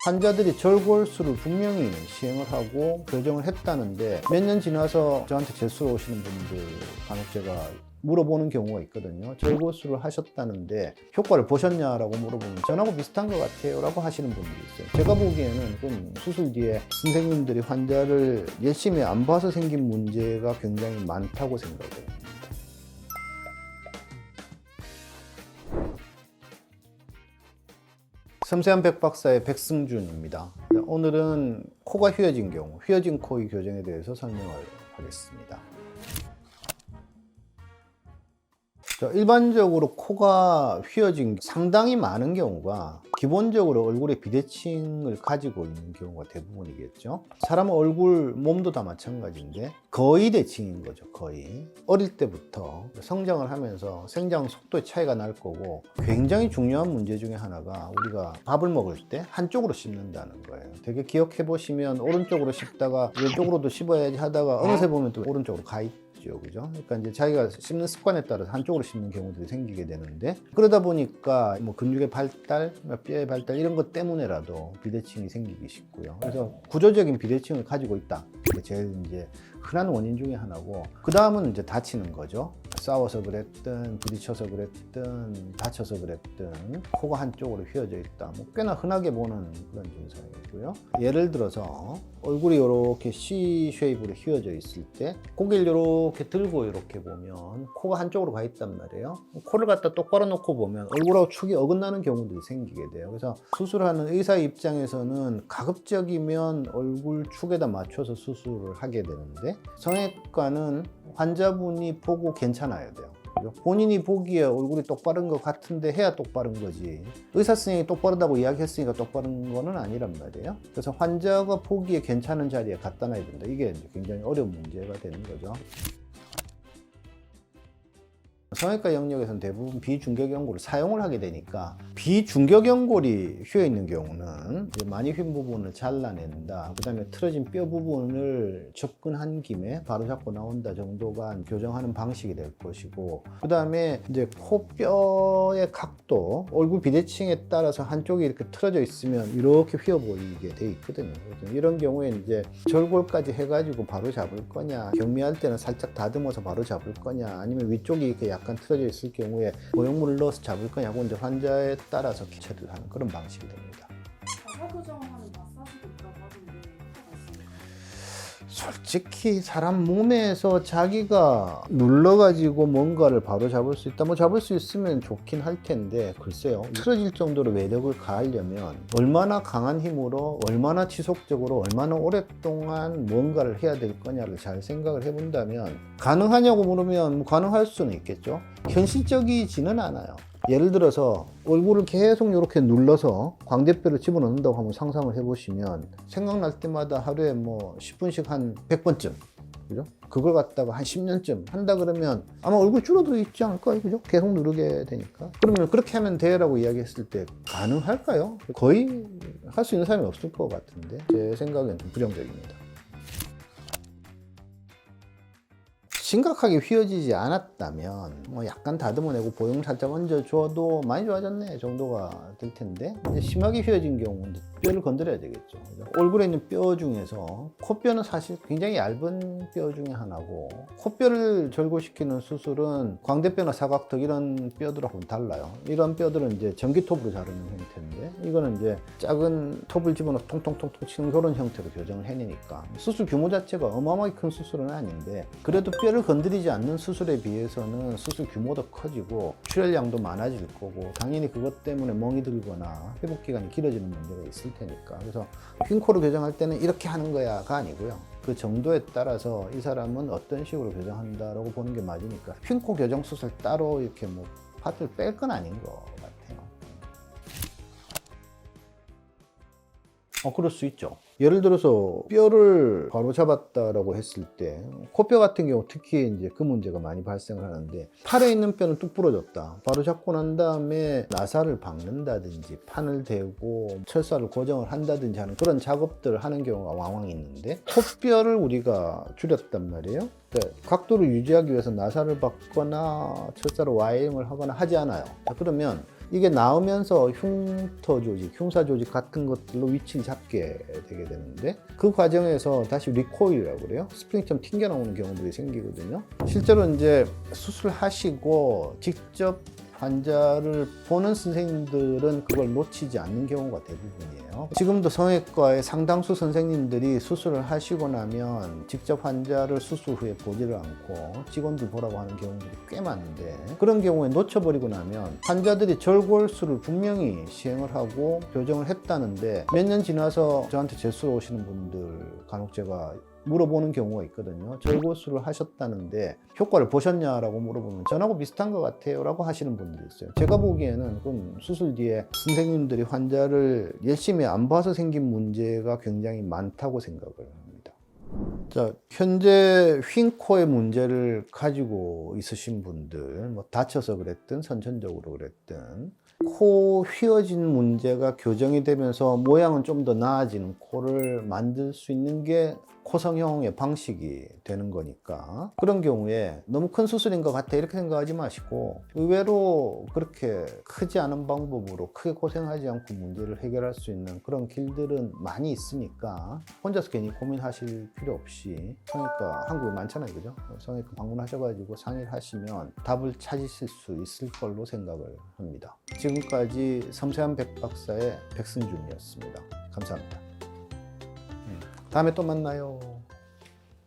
환자들이 절골술을 분명히 시행을 하고 교정을 했다는데 몇 년 지나서 저한테 재수로 오시는 분들 간혹 제가 물어보는 경우가 있거든요. 절골술을 하셨다는데 효과를 보셨냐라고 물어보면 전하고 비슷한 것 같아요 라고 하시는 분들이 있어요. 제가 보기에는 좀 수술 뒤에 선생님들이 환자를 열심히 안 봐서 생긴 문제가 굉장히 많다고 생각을 해요. 섬세한 백박사의 백승준입니다. 오늘은 코가 휘어진 경우, 휘어진 코의 교정에 대해서 설명을 하겠습니다. 일반적으로 코가 휘어진 상당히 많은 경우가 기본적으로 얼굴에 비대칭을 가지고 있는 경우가 대부분이겠죠. 사람 얼굴, 몸도 다 마찬가지인데 거의 대칭인 거죠. 거의. 어릴 때부터 성장을 하면서 생장 속도의 차이가 날 거고 굉장히 중요한 문제 중에 하나가 우리가 밥을 먹을 때 한쪽으로 씹는다는 거예요. 되게 기억해 보시면 오른쪽으로 씹다가 왼쪽으로도 씹어야지 하다가 어느새 보면 또 오른쪽으로 가 있죠. 그죠? 그러니까 이제 자기가 씹는 습관에 따라서 한쪽으로 씹는 경우들이 생기게 되는데 그러다 보니까 뭐 근육의 발달, 뼈의 발달 이런 것 때문에라도 비대칭이 생기기 쉽고요. 그래서 구조적인 비대칭을 가지고 있다. 그게 제일 이제 흔한 원인 중에 하나고 그 다음은 이제 다치는 거죠. 싸워서 그랬든 부딪혀서 그랬든 다쳐서 그랬든 코가 한쪽으로 휘어져 있다. 뭐 꽤나 흔하게 보는 그런 증상이고요. 예를 들어서 얼굴이 이렇게 C 쉐입으로 휘어져 있을 때 고개를 이렇게 들고 이렇게 보면 코가 한쪽으로 가 있단 말이에요. 코를 갖다 똑바로 놓고 보면 얼굴하고 축이 어긋나는 경우들이 생기게 돼요. 그래서 수술하는 의사의 입장에서는 가급적이면 얼굴 축에다 맞춰서 수술을 하게 되는데 성형외과는 환자분이 보고 괜찮아야 돼요. 본인이 보기에 얼굴이 똑바른 것 같은데 해야 똑바른 거지. 의사 선생님이 똑바르다고 이야기했으니까 똑바른 거는 아니란 말이에요. 그래서 환자가 보기에 괜찮은 자리에 갖다 놔야 된다. 이게 굉장히 어려운 문제가 되는 거죠. 성형외과 영역에서는 대부분 비중격 연골을 사용을 하게 되니까 비중격 연골이 휘어 있는 경우는 이제 많이 휜 부분을 잘라낸다. 그 다음에 틀어진 뼈 부분을 접근한 김에 바로 잡고 나온다 정도가 교정하는 방식이 될 것이고 그 다음에 이제 코뼈의 각도, 얼굴 비대칭에 따라서 한쪽이 이렇게 틀어져 있으면 이렇게 휘어 보이게 돼 있거든요. 이런 경우에 이제 절골까지 해가지고 바로 잡을 거냐, 경미할 때는 살짝 다듬어서 바로 잡을 거냐, 아니면 위쪽이 이렇게 약간 틀어져 있을 경우에 모형물을 넣어서 잡을 거냐고 이제 환자에 따라서 기체를 하는 그런 방식이 됩니다. 자세 교정하는 마사지도 있다고 하던데 솔직히 사람 몸에서 자기가 눌러가지고 뭔가를 바로 잡을 수 있다. 뭐 잡을 수 있으면 좋긴 할 텐데 글쎄요. 틀어질 정도로 외력을 가하려면 얼마나 강한 힘으로 얼마나 지속적으로 얼마나 오랫동안 뭔가를 해야 될 거냐를 잘 생각을 해본다면 가능하냐고 물으면 가능할 수는 있겠죠. 현실적이지는 않아요. 예를 들어서 얼굴을 계속 이렇게 눌러서 광대뼈를 집어넣는다고 한번 상상을 해보시면 생각날 때마다 하루에 뭐 10분씩 한 100번쯤 그죠? 그걸 갖다가 한 10년쯤 한다 그러면 아마 얼굴 줄어들어 있지 않을까요? 그죠? 계속 누르게 되니까. 그러면 그렇게 하면 돼라고 이야기했을 때 가능할까요? 거의 할 수 있는 사람이 없을 것 같은데 제 생각엔 좀 부정적입니다. 심각하게 휘어지지 않았다면 뭐 약간 다듬어내고 보형 살짝 얹어줘도 많이 좋아졌네 정도가 될 텐데 이제 심하게 휘어진 경우는 뼈를 건드려야 되겠죠. 얼굴에 있는 뼈 중에서 코뼈는 사실 굉장히 얇은 뼈 중에 하나고 코뼈를 절골시키는 수술은 광대뼈나 사각턱 이런 뼈들하고는 달라요. 이런 뼈들은 이제 전기톱으로 자르는 형태인데 이거는 이제 작은 톱을 집어넣어 통통통통 치는 그런 형태로 교정을 해내니까 수술 규모 자체가 어마어마하게 큰 수술은 아닌데 그래도 뼈를 건드리지 않는 수술에 비해서는 수술 규모도 커지고 출혈량도 많아질 거고 당연히 그것 때문에 멍이 들거나 회복 기간이 길어지는 문제가 있을 테니까 그래서 휜 코를 교정할 때는 이렇게 하는 거야가 아니고요. 그 정도에 따라서 이 사람은 어떤 식으로 교정한다라고 보는 게 맞으니까 휜 코 교정 수술 따로 이렇게 뭐 파트를 뺄 건 아닌 것 같아요. 그럴 수 있죠. 예를 들어서 뼈를 바로 잡았다라고 했을 때 코뼈 같은 경우 특히 이제 그 문제가 많이 발생을 하는데 팔에 있는 뼈는 뚝 부러졌다. 바로 잡고 난 다음에 나사를 박는다든지 판을 대고 철사를 고정을 한다든지 하는 그런 작업들을 하는 경우가 왕왕 있는데 코뼈를 우리가 줄였단 말이에요. 그러니까 각도를 유지하기 위해서 나사를 박거나 철사로 와이링을 하거나 하지 않아요. 그러면 이게 나오면서 흉터 조직, 흉사 조직 같은 것들로 위치를 잡게 되게 되는데 그 과정에서 다시 리코일이라고 그래요. 스프링처럼 튕겨 나오는 경우들이 생기거든요. 실제로 이제 수술하시고 직접 환자를 보는 선생님들은 그걸 놓치지 않는 경우가 대부분이에요. 지금도 성형외과의 상당수 선생님들이 수술을 하시고 나면 직접 환자를 수술 후에 보지를 않고 직원들 보라고 하는 경우들이 꽤 많은데 그런 경우에 놓쳐버리고 나면 환자들이 절골술을 분명히 시행을 하고 교정을 했다는데 몇 년 지나서 저한테 재수로 오시는 분들 간혹 제가 물어보는 경우가 있거든요. 절골술을 하셨다는데 효과를 보셨냐라고 물어보면 전하고 비슷한 것 같아요 라고 하시는 분들이 있어요. 제가 보기에는 그럼 수술 뒤에 선생님들이 환자를 열심히 안 봐서 생긴 문제가 굉장히 많다고 생각을 합니다. 자, 현재 휜코의 문제를 가지고 있으신 분들, 뭐 다쳐서 그랬든 선천적으로 그랬든 코 휘어진 문제가 교정이 되면서 모양은 좀 더 나아지는 코를 만들 수 있는 게 코성형의 방식이 되는 거니까 그런 경우에 너무 큰 수술인 것 같아 이렇게 생각하지 마시고 의외로 그렇게 크지 않은 방법으로 크게 고생하지 않고 문제를 해결할 수 있는 그런 길들은 많이 있으니까 혼자서 괜히 고민하실 필요 없이 성형외과 한국에 많잖아요, 그죠? 성형외과 방문하셔가지고 상의를 하시면 답을 찾으실 수 있을 걸로 생각을 합니다. 지금까지 섬세한 백박사의 백승준이었습니다. 감사합니다. 다음에 또 만나요.